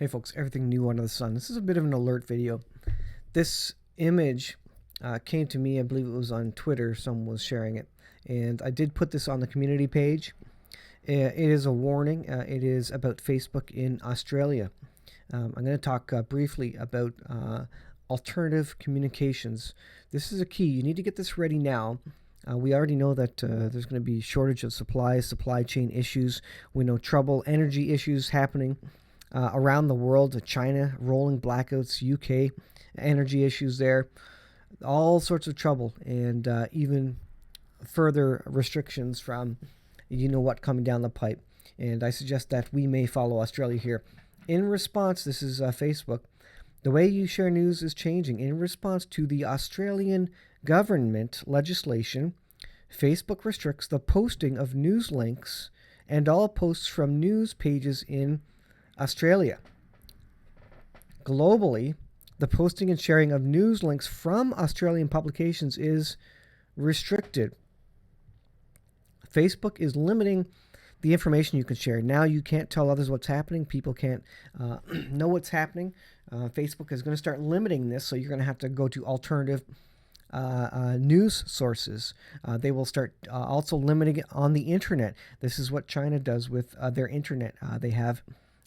Hey folks, everything new under the sun. This is a bit of an alert video. This image came to me, I believe it was on Twitter, someone was sharing it. And I did put this on the community page. It is a warning. It is about Facebook in Australia. I'm going to talk briefly about alternative communications. This is a key. You need to get this ready now. We already know that there's going to be shortage of supplies, supply chain issues. We know energy issues happening around the world. China, rolling blackouts, UK, energy issues there. All sorts of trouble, and even further restrictions from what coming down the pipe. And I suggest that we may follow Australia here. In response, this is Facebook. The way you share news is changing. In response to the Australian government legislation, Facebook restricts the posting of news links and all posts from news pages in Australia. Globally, the posting and sharing of news links from Australian publications is restricted. Facebook is limiting the information you can share. Now you can't tell others what's happening. People can't know what's happening. Facebook is going to start limiting this, so you're going to have to go to alternative news sources. They will start also limiting it on the internet. This is what China does with their internet. They have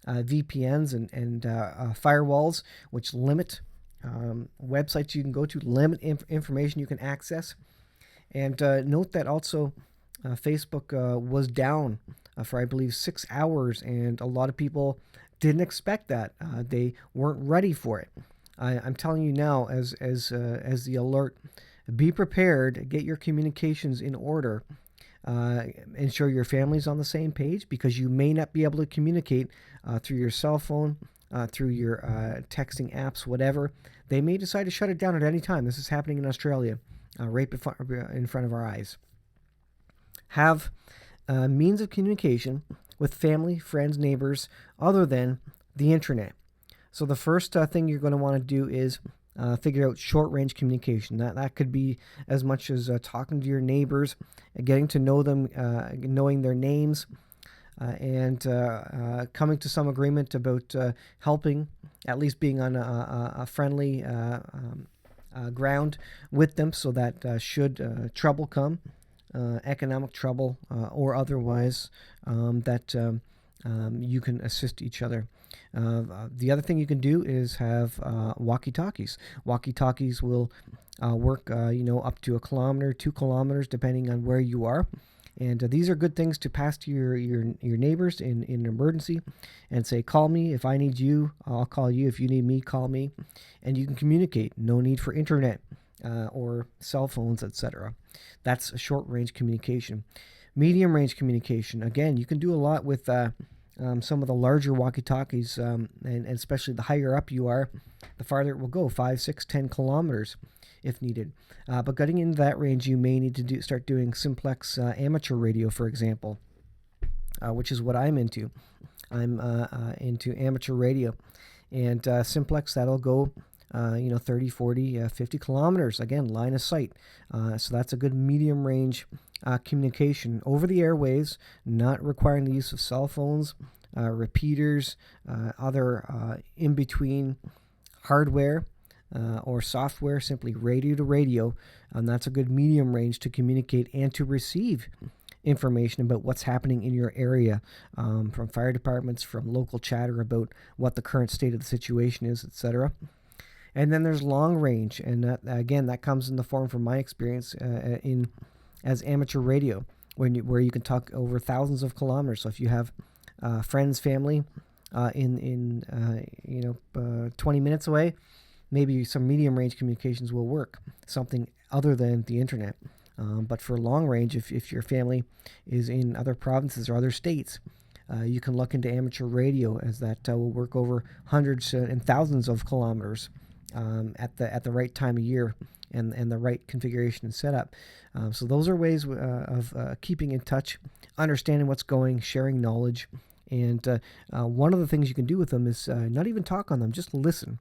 VPNs and firewalls which limit websites you can go to, limit information you can access. And note that also Facebook was down for, I believe, 6 hours, and a lot of people didn't expect that. They weren't ready for it. I'm telling you now, as the alert, be prepared, get your communications in order, ensure your family's on the same page, because you may not be able to communicate through your cell phone, through your texting apps, whatever. They may decide to shut it down at any time. This is happening in Australia, right in front of our eyes. Have means of communication with family, friends, neighbors, other than the internet. So the first thing you're going to want to do is figure out short-range communication. That could be as much as talking to your neighbors, getting to know them, knowing their names, and coming to some agreement about helping, at least being on a friendly ground with them, so that should trouble come, economic trouble or otherwise, that you can assist each other. The other thing you can do is have walkie-talkies. Walkie-talkies will work, up to 1 kilometer, 2 kilometers, depending on where you are. And these are good things to pass to your neighbors in an emergency, and say, call me if I need you. I'll call you if you need me. Call me, and you can communicate. No need for internet or cell phones, etc. That's a short-range communication. Medium-range communication. Again, you can do a lot with some of the larger walkie-talkies, and especially the higher up you are, the farther it will go, 5, 6, 10 kilometers if needed. But getting into that range, you may need to start doing simplex amateur radio, for example, which is what I'm into. I'm into amateur radio. And simplex, that'll go 30, 40, 50 kilometers. Again, line of sight. So that's a good medium range communication over the airwaves, not requiring the use of cell phones, repeaters, other in-between hardware or software, simply radio to radio. And that's a good medium range to communicate and to receive information about what's happening in your area, from fire departments, from local chatter about what the current state of the situation is, etc. And then there's long range, and that comes in the form, from my experience, as amateur radio, where you can talk over thousands of kilometers. So if you have friends, family in 20 minutes away, maybe some medium range communications will work, something other than the internet. But for long range, if your family is in other provinces or other states, you can look into amateur radio, as that will work over hundreds and thousands of kilometers at the right time of year and the right configuration and setup. So those are ways of keeping in touch, understanding what's going, sharing knowledge. And one of the things you can do with them is not even talk on them, just listen.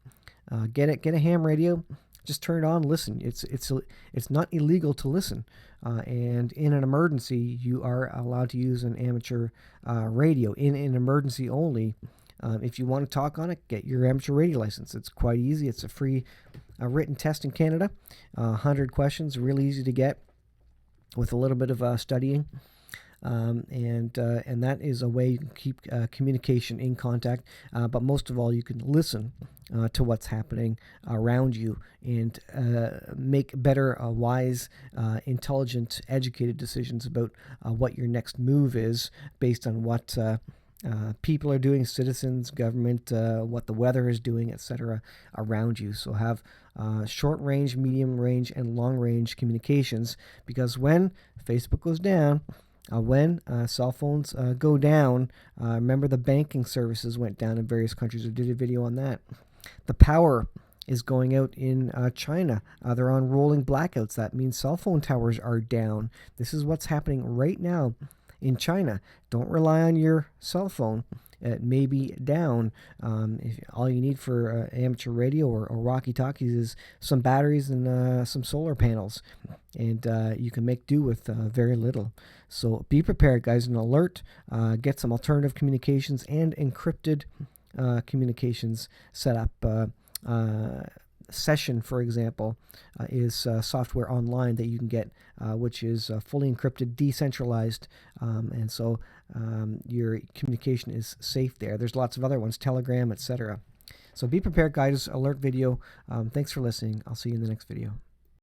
Get a ham radio, just turn it on, listen. It's not illegal to listen. And in an emergency, you are allowed to use an amateur radio. In an emergency only, If you want to talk on it, get your amateur radio license. It's quite easy. It's a free written test in Canada. 100 questions, really easy to get with a little bit of studying. And that is a way you can keep communication in contact. But most of all, you can listen to what's happening around you and make better, wise, intelligent, educated decisions about what your next move is based on what people are doing, citizens, government, what the weather is doing, etc. around you. So have short range, medium range, and long range communications, because when Facebook goes down, when cell phones go down, remember the banking services went down in various countries. I did a video on that. The power is going out in China. They're on rolling blackouts. That means cell phone towers are down. This is what's happening right now in China. Don't rely on your cell phone. It may be down. If all you need for amateur radio or walkie-talkies is some batteries and some solar panels, and you can make do with very little. So be prepared, guys. An alert. Get some alternative communications and encrypted communications set up. Session, for example, is software online that you can get, which is fully encrypted, decentralized, and so your communication is safe there. There's lots of other ones, Telegram, etc. So be prepared, guys. Alert video. Thanks for listening. I'll see you in the next video.